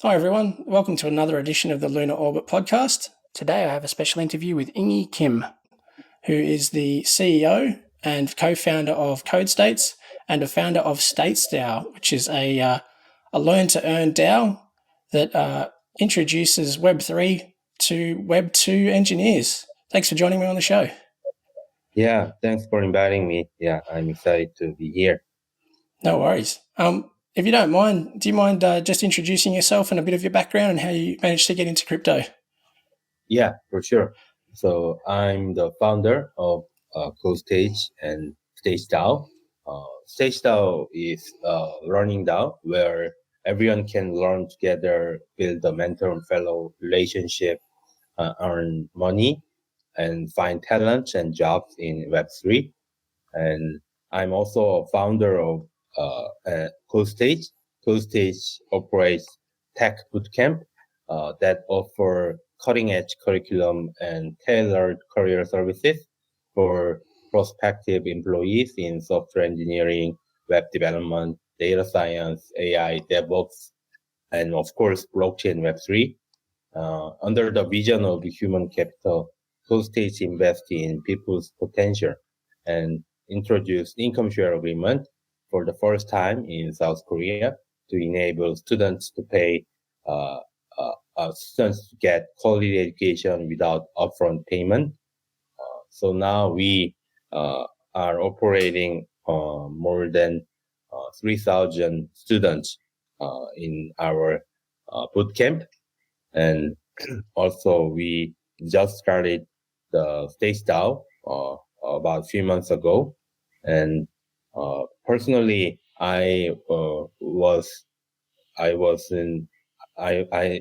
Hi everyone, welcome to another edition of the Lunar Orbit podcast. Today I have a special interview with Ingi Kim, who is the CEO and co-founder of CodeStates and a founder of StatesDAO, which is a learn-to-earn DAO that introduces Web3 to Web2 engineers. Thanks for joining me on the show. Yeah, thanks for inviting me. Yeah, I'm excited to be here. No worries. If you don't mind, do you mind just introducing yourself and a bit of your background and how you managed to get into crypto? Yeah, for sure. So I'm the founder of CodeStage and StageDAO. StageDAO is a learning DAO where everyone can learn together, build a mentor-fellow relationship, earn money, and find talent and jobs in Web3. And I'm also a founder of CodeStage. CodeStage operates tech bootcamp that offer cutting-edge curriculum and tailored career services for prospective employees in software engineering, web development, data science, AI, DevOps, and of course, blockchain Web3. Under the vision of human capital, CodeStage invests in people's potential and introduced income share agreement for the first time in South Korea to enable students to pay students to get quality education without upfront payment. So now we are operating more than 3,000 students in our bootcamp, and also we just started the StageDAO about a few months ago. And personally, I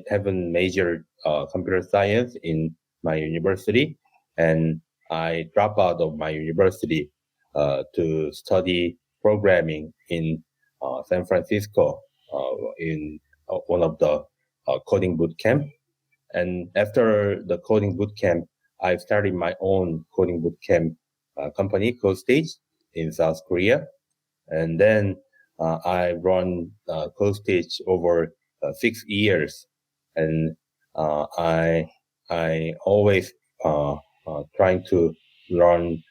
haven't majored computer science in my university, and I dropped out of my university to study programming in San Francisco in one of the coding bootcamp. And after the coding bootcamp, I started my own coding bootcamp company, CodeStage, in South Korea. And then I run CodeStage over 6 years. And I always trying to learn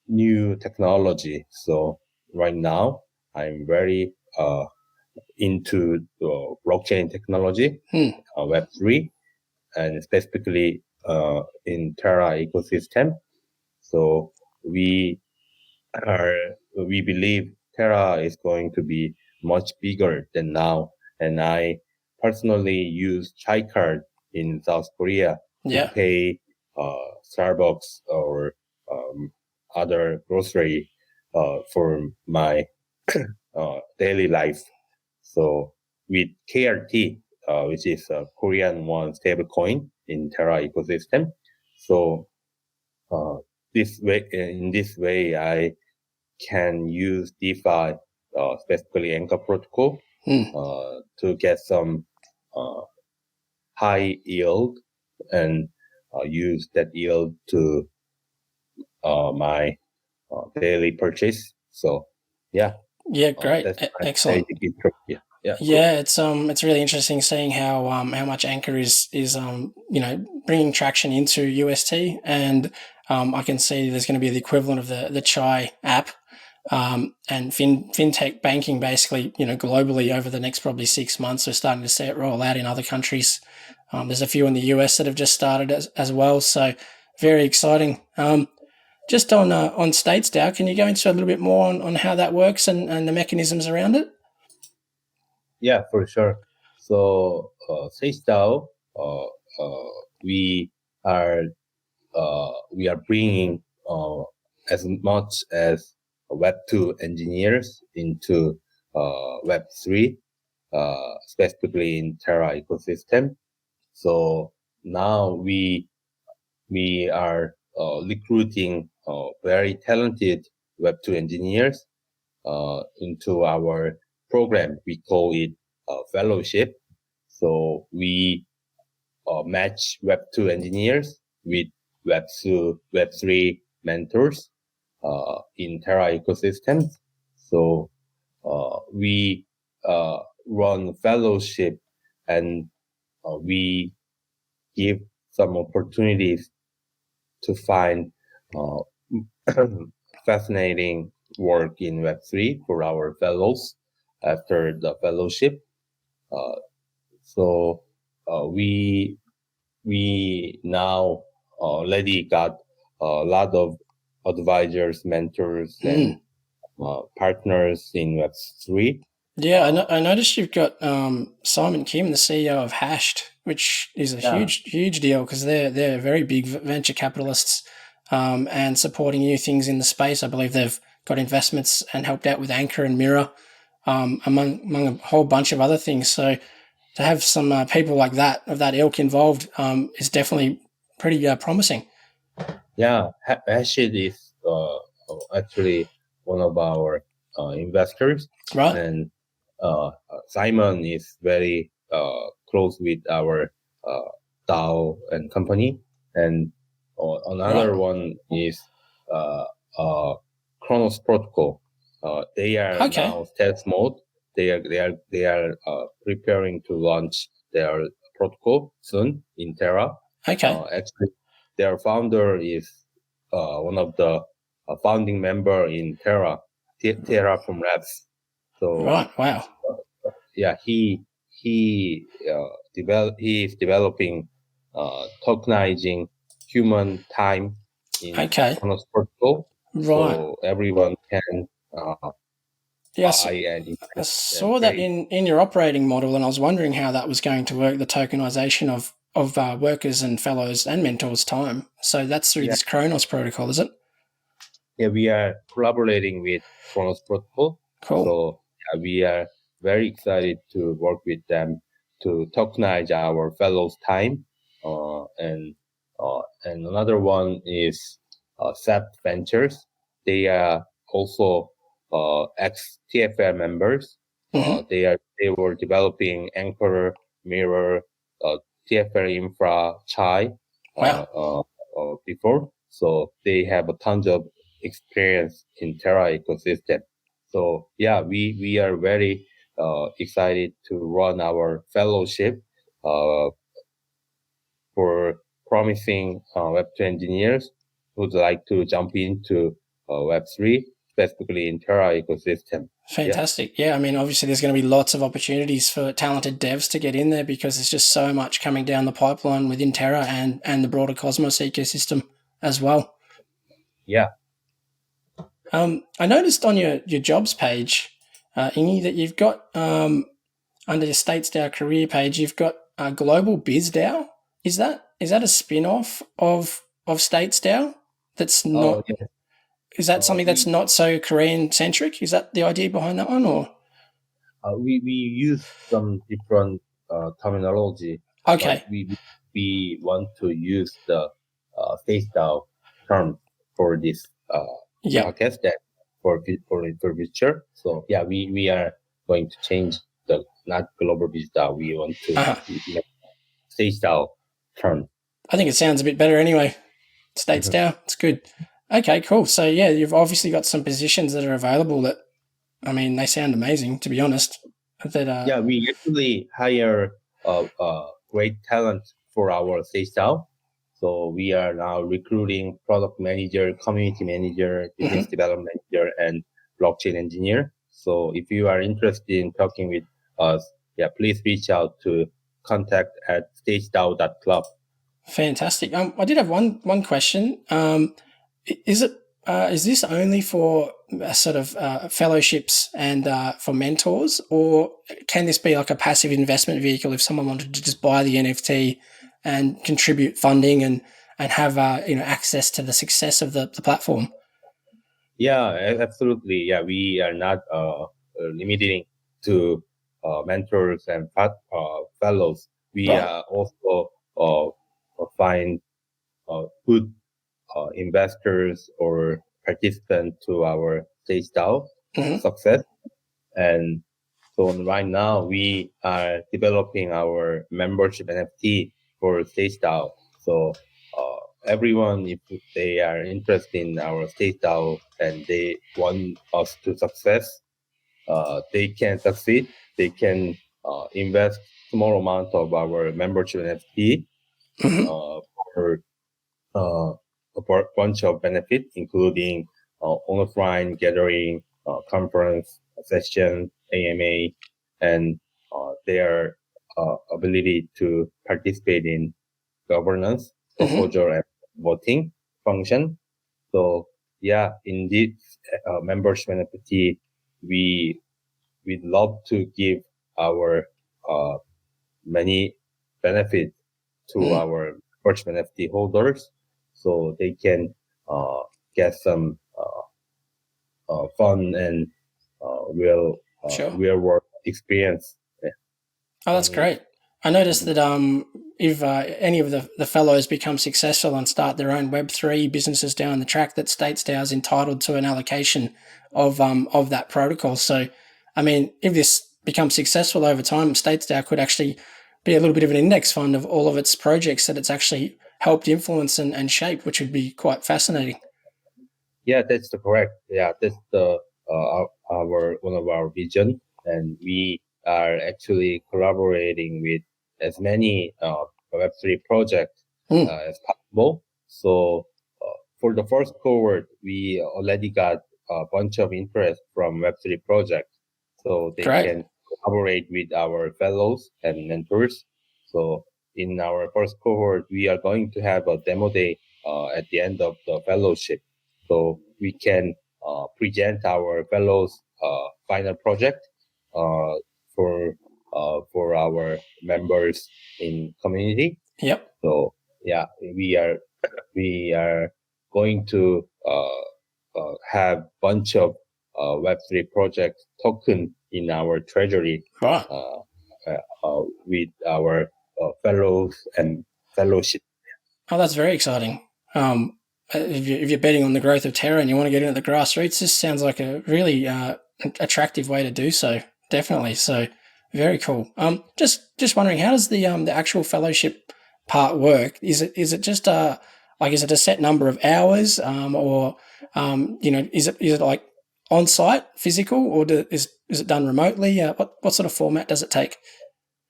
new technology. So right now, I'm very into blockchain technology, Web3, and specifically in Terra ecosystem. So we believe Terra is going to be much bigger than now. And I personally use Chai Card in South Korea to pay Starbucks or other grocery for my daily life. So with KRT, which is a Korean won stablecoin in Terra ecosystem. So in this way, I can use DeFi, specifically Anchor protocol, to get some high yield and use that yield to my daily purchase. So yeah. Yeah, great. Excellent. Yeah, it's really interesting seeing how much Anchor is bringing traction into UST, and I can see there's going to be the equivalent of the Chai app, and fintech banking basically globally over the next probably 6 months. We're starting to see it roll out in other countries. There's a few in the US that have just started as well, so very exciting. Just on StatesDAO, can you go into a little bit more on how that works and the mechanisms around it? Yeah, for sure. So StageDAO, we are bringing as much as Web2 engineers into Web3, specifically in Terra ecosystem. So now we are recruiting very talented Web2 engineers into our program. We call it fellowship. So we match Web2 engineers with Web3 mentors in Terra ecosystems. So we run fellowship and we give some opportunities to find fascinating work in Web3 for our fellows after the fellowship. So we now already got a lot of advisors, mentors, and partners in Web3. Yeah, I noticed you've got Simon Kim, the CEO of Hashed, which is a huge deal because they're very big venture capitalists and supporting new things in the space. I believe they've got investments and helped out with Anchor and Mirror, among a whole bunch of other things. So to have some people like that, of that ilk involved, is definitely pretty promising. Yeah, Hashed is actually one of our investors. Right. And Simon is very close with our DAO and company. And another one is Chronos Protocol. They are now stealth mode. They are preparing to launch their protocol soon in Terra. Actually, their founder is one of the founding member in Terra from Labs. So wow. Yeah, he is developing tokenizing human time in Chronos Protocol. So everyone can I saw that in your operating model, and I was wondering how that was going to work, the tokenization of workers and fellows and mentors' time. So that's through this Chronos protocol, is it? Yeah, we are collaborating with Chronos Protocol. Cool. So we are very excited to work with them to tokenize our fellows' time. And another one is SAP Ventures. They are also ex-TFL members. They were developing Anchor, Mirror, TFL Infra, Chai before. So they have a tons of experience in Terra ecosystem. So yeah, we are very excited to run our fellowship for promising Web2 engineers who'd like to jump into Web3, specifically in Terra ecosystem. Fantastic. Yeah, I mean, obviously there's going to be lots of opportunities for talented devs to get in there because there's just so much coming down the pipeline within Terra and the broader Cosmos ecosystem as well. Yeah. I noticed on your jobs page, Ingi, that you've got under your States DAO career page, you've got Global Biz DAO. Is that a spin-off of States DAO? That's not. Yeah. Is that something that's not so Korean centric? Is that the idea behind that one, or? We use some different terminology. Okay. We want to use the States DAO term for this podcast that for future. So yeah, we are going to change the not Global Biz DAO. We want to States DAO term. I think it sounds a bit better anyway. States DAO, it's good. Okay, cool. So yeah, you've obviously got some positions that are available that, I mean, they sound amazing, to be honest. Yeah, we actually hire great talent for our States DAO. So we are now recruiting product manager, community manager, business development manager, and blockchain engineer. So if you are interested in talking with us, please reach out to contact@stagedao.club. Fantastic. I did have one question. Is this only for sort of fellowships and for mentors, or can this be like a passive investment vehicle if someone wanted to just buy the NFT and contribute funding and have access to the success of the platform? Yeah, absolutely. Yeah, we are not limiting to mentors and fellows. We are also find good investors or participants to our Stage DAO success. And so right now we are developing our membership NFT for Stage DAO. So everyone, if they are interested in our Stage DAO and they want us to success, they can succeed. They can invest small amount of our membership NFT for a bunch of benefits, including offline gathering, conference session, AMA, and their ability to participate in governance, proposal, and voting function. So yeah, indeed, membership NFT, we'd love to give our many benefits to our membership NFT holders, so they can get some fun and real world experience. Yeah. Oh, that's great. I noticed that if any of the fellows become successful and start their own Web3 businesses down the track, that StatesDAO is entitled to an allocation of that protocol. So, I mean, if this becomes successful over time, StatesDAO could actually be a little bit of an index fund of all of its projects that it's actually helped influence and shape, which would be quite fascinating. Yeah, that's correct. Yeah, that's the our one of our vision, and we are actually collaborating with as many Web3 projects as possible. So for the first cohort, we already got a bunch of interest from Web3 projects, so they can collaborate with our fellows and mentors. So in our first cohort, we are going to have a demo day at the end of the fellowship, so we can present our fellows' final project for our members in community. Yep. So yeah, we are going to have bunch of Web3 project token in our treasury with our fellows and fellowship. Oh, that's very exciting. If you're betting on the growth of Terra and you want to get into the grassroots, this sounds like a really attractive way to do so. Definitely. So very cool. Just wondering, how does the actual fellowship part work? Is it just is it a set number of hours, or is it like on site, physical, or is it done remotely? What sort of format does it take?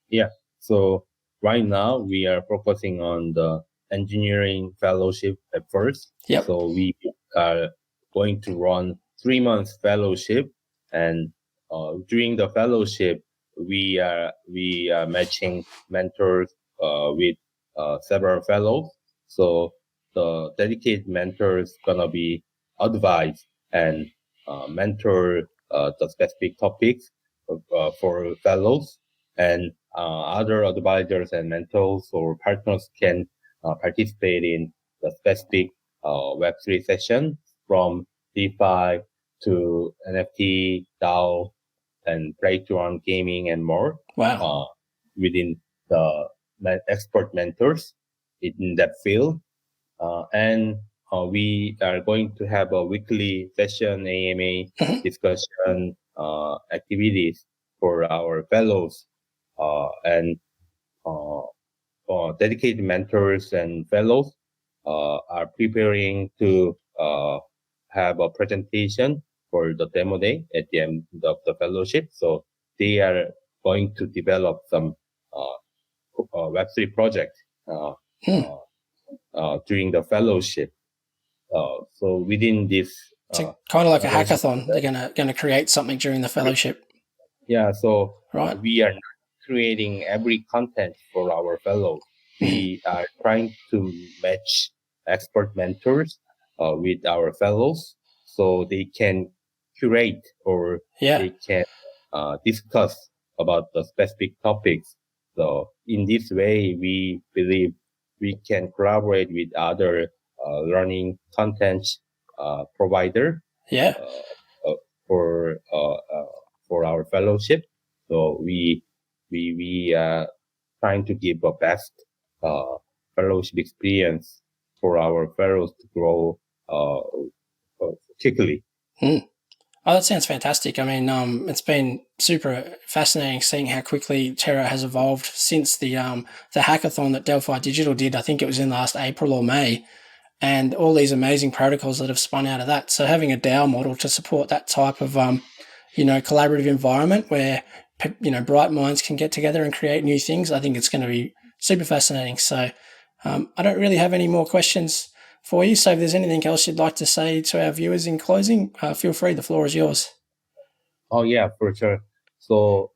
Yeah. So right now we are focusing on the engineering fellowship at first. Yep. So we are going to run 3 months fellowship, and during the fellowship, we are matching mentors with several fellows. So the dedicated mentors gonna be advise and mentor the specific topics for fellows, and other advisors and mentors or partners can participate in the specific Web3 session, from DeFi to NFT, DAO, and breakthrough on gaming and more. Wow. Within the expert mentors in that field. And we are going to have a weekly session, AMA discussion, activities for our fellows, and dedicated mentors and fellows are preparing to have a presentation for the demo day at the end of the fellowship. So they are going to develop some Web3 project during the fellowship. So within this, it's kind of like a hackathon. They're gonna create something during the fellowship. Yeah. So we are not creating every content for our fellows. We are trying to match expert mentors with our fellows, so they can curate or they can discuss about the specific topics. So in this way, we believe we can collaborate with other learning content provider for our fellowship. So we are trying to give a best fellowship experience for our fellows to grow quickly. Oh, that sounds fantastic. I mean, it's been super fascinating seeing how quickly Terra has evolved since the hackathon that Delphi Digital did. I think it was in last April or May, and all these amazing protocols that have spun out of that. So having a DAO model to support that type of collaborative environment where bright minds can get together and create new things. I think it's going to be super fascinating. So I don't really have any more questions for you. So if there's anything else you'd like to say to our viewers in closing, feel free. The floor is yours. Oh, yeah, for sure. So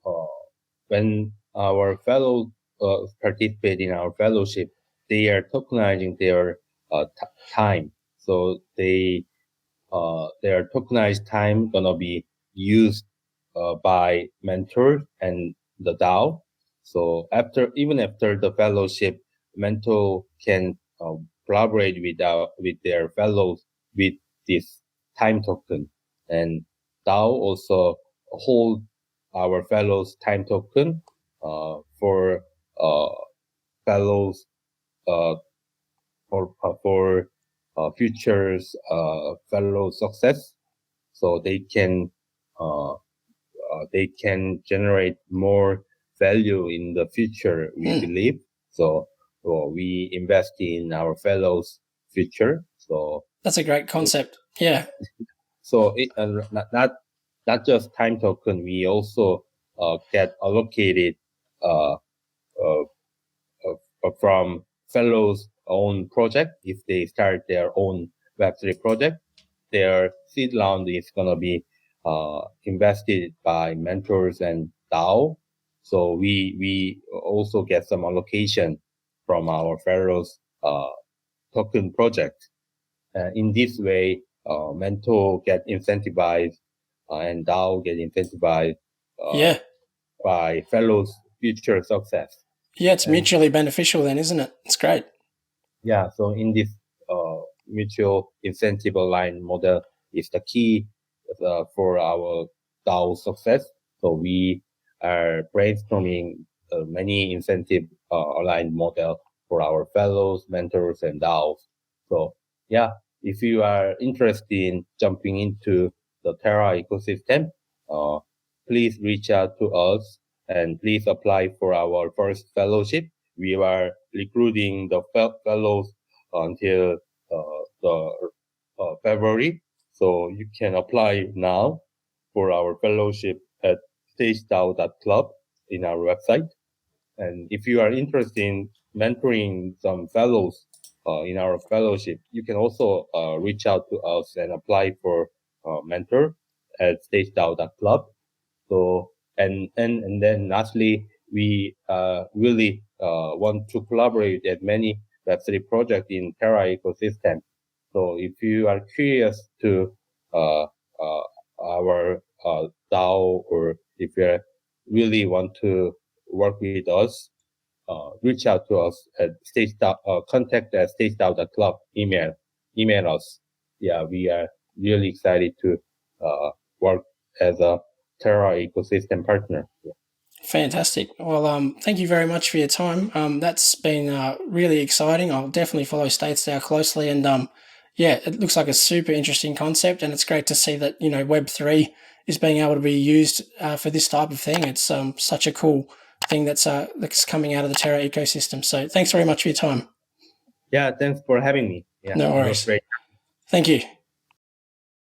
when our fellows participate in our fellowship, they are tokenizing their time. So their tokenized time gonna be used by mentors and the DAO. So even after the fellowship, mentor can collaborate with their fellows with this time token, and DAO also hold our fellows time token for fellows for futures fellow success, so they can generate more value in the future, we believe. So we invest in our fellows' future. So that's a great concept. Yeah. So it not just time token, we also get allocated from fellows' own project. If they start their own Web3 project, their seed round is gonna be invested by mentors and DAO. So we also get some allocation from our fellows token project. In this way, mentor get incentivized and DAO get incentivized by fellows' future success. Yeah, it's mutually beneficial then, isn't it? It's great. Yeah, so in this mutual incentive aligned model is the key for our DAO success. So we are brainstorming many incentive aligned model for our fellows, mentors, and DAOs. So yeah, if you are interested in jumping into the Terra ecosystem, please reach out to us and please apply for our first fellowship. We are recruiting the fellows until February. So you can apply now for our fellowship at stagedao.club in our website. And if you are interested in mentoring some fellows in our fellowship, you can also reach out to us and apply for mentor at stagedao.club. So and then lastly, we really want to collaborate at many Web3 projects in Terra ecosystem. So if you are curious to our DAO, or if you really want to work with us, reach out to us at contact at stagedao.club, email us. Yeah, we are really excited to work as a Terra ecosystem partner. Yeah. Fantastic. Well, thank you very much for your time. That's been really exciting. I'll definitely follow StatesDAO closely, and yeah, it looks like a super interesting concept, and it's great to see that Web3 is being able to be used for this type of thing. It's such a cool thing that's coming out of the Terra ecosystem. So thanks very much for your time. Yeah, thanks for having me. Yeah, no worries. Thank you.